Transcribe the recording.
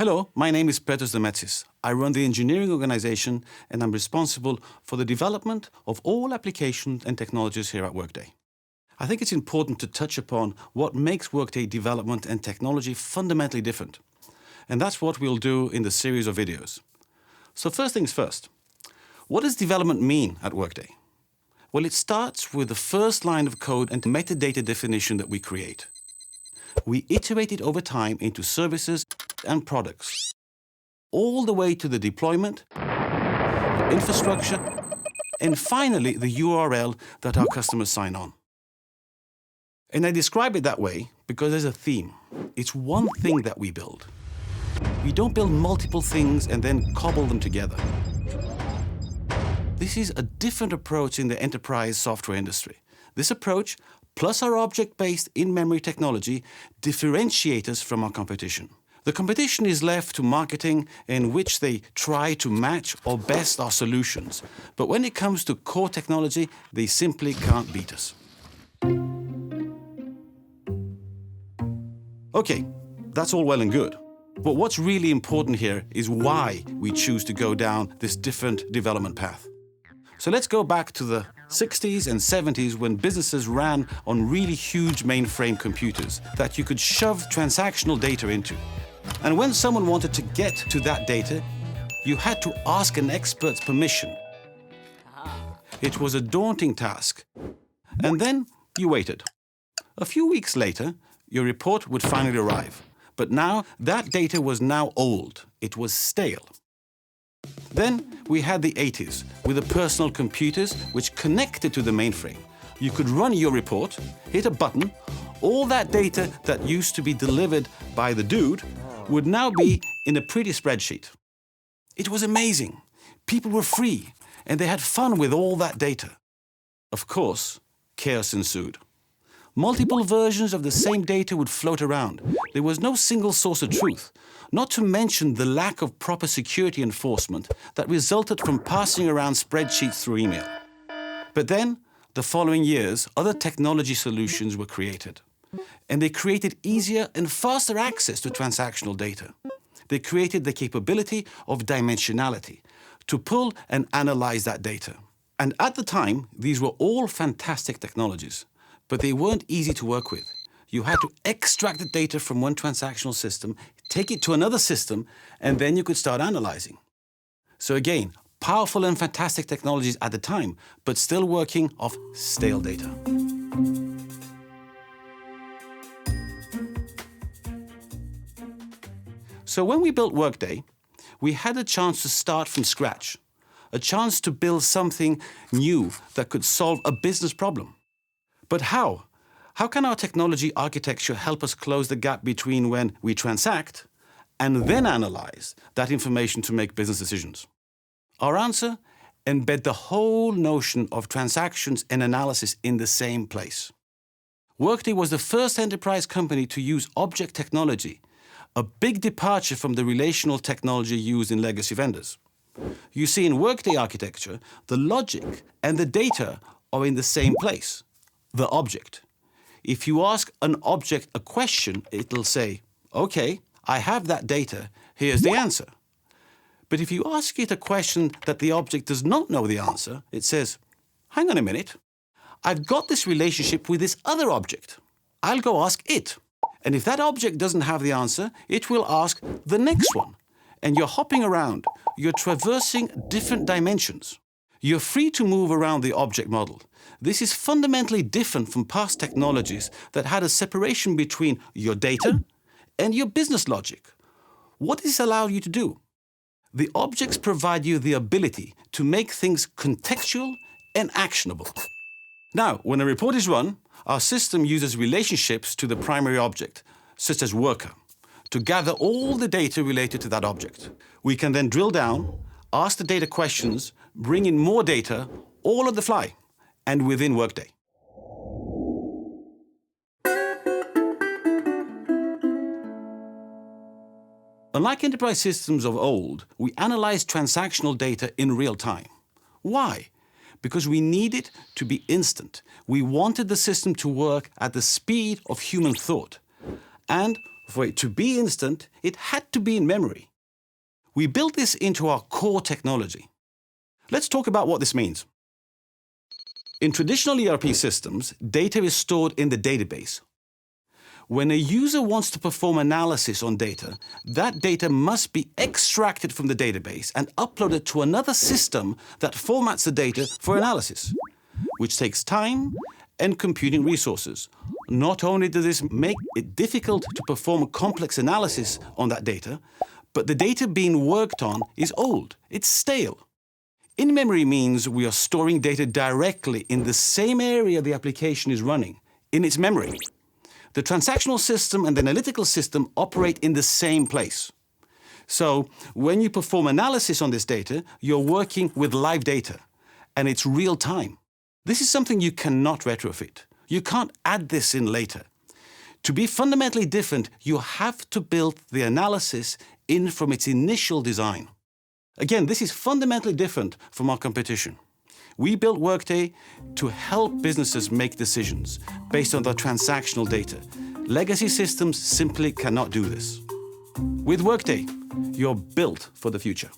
Hello, my name is Petros Demetsis. I run the engineering organization and I'm responsible for the development of all applications and technologies here at Workday. I think it's important to touch upon what makes Workday development and technology fundamentally different. And that's what we'll do in the series of videos. So first things first, what does development mean at Workday? Well, it starts with the first line of code and metadata definition that we create. We iterate it over time into services and products, all the way to the deployment, the infrastructure, and finally the URL that our customers sign on. And I describe it that way because there's a theme. It's one thing that we build. We don't build multiple things and then cobble them together. This is a different approach in the enterprise software industry. This approach, plus our object-based in-memory technology, differentiate us from our competition. The competition is left to marketing, in which they try to match or best our solutions. But when it comes to core technology, they simply can't beat us. Okay, that's all well and good. But what's really important here is why we choose to go down this different development path. So let's go back to the 60s and 70s when businesses ran on really huge mainframe computers that you could shove transactional data into. And when someone wanted to get to that data, you had to ask an expert's permission. It was a daunting task. And then you waited. A few weeks later, your report would finally arrive. But now, that data was now old. It was stale. Then we had the 80s with the personal computers which connected to the mainframe. You could run your report, hit a button, all that data that used to be delivered by the dude would now be in a pretty spreadsheet. It was amazing. People were free and they had fun with all that data. Of course, chaos ensued. Multiple versions of the same data would float around. There was no single source of truth, not to mention the lack of proper security enforcement that resulted from passing around spreadsheets through email. But then, the following years, other technology solutions were created. And they created easier and faster access to transactional data. They created the capability of dimensionality, to pull and analyze that data. And at the time, these were all fantastic technologies. But they weren't easy to work with. You had to extract the data from one transactional system, take it to another system, and then you could start analyzing. So again, powerful and fantastic technologies at the time, but still working off stale data. So when we built Workday, we had a chance to start from scratch, a chance to build something new that could solve a business problem. But how? How can our technology architecture help us close the gap between when we transact and then analyze that information to make business decisions? Our answer? Embed the whole notion of transactions and analysis in the same place. Workday was the first enterprise company to use object technology, a big departure from the relational technology used in legacy vendors. You see, in Workday architecture, the logic and the data are in the same place. The object. If you ask an object a question, it'll say, okay, I have that data, here's the answer. But if you ask it a question that the object does not know the answer, it says, hang on a minute, I've got this relationship with this other object. I'll go ask it. And if that object doesn't have the answer, it will ask the next one. And you're hopping around, you're traversing different dimensions. You're free to move around the object model. This is fundamentally different from past technologies that had a separation between your data and your business logic. What does this allow you to do? The objects provide you the ability to make things contextual and actionable. Now, when a report is run, our system uses relationships to the primary object, such as worker, to gather all the data related to that object. We can then drill down, ask the data questions, bring in more data, all on the fly, and within Workday. Unlike enterprise systems of old, we analyze transactional data in real time. Why? Because we need it to be instant. We wanted the system to work at the speed of human thought. And for it to be instant, it had to be in memory. We built this into our core technology. Let's talk about what this means. In traditional ERP systems, data is stored in the database. When a user wants to perform analysis on data, that data must be extracted from the database and uploaded to another system that formats the data for analysis, which takes time and computing resources. Not only does this make it difficult to perform a complex analysis on that data, but the data being worked on is old, it's stale. In-memory means we are storing data directly in the same area the application is running, in its memory. The transactional system and the analytical system operate in the same place. So, when you perform analysis on this data, you're working with live data, and it's real time. This is something you cannot retrofit. You can't add this in later. To be fundamentally different, you have to build the analysis in from its initial design. Again, this is fundamentally different from our competition. We built Workday to help businesses make decisions based on their transactional data. Legacy systems simply cannot do this. With Workday, you're built for the future.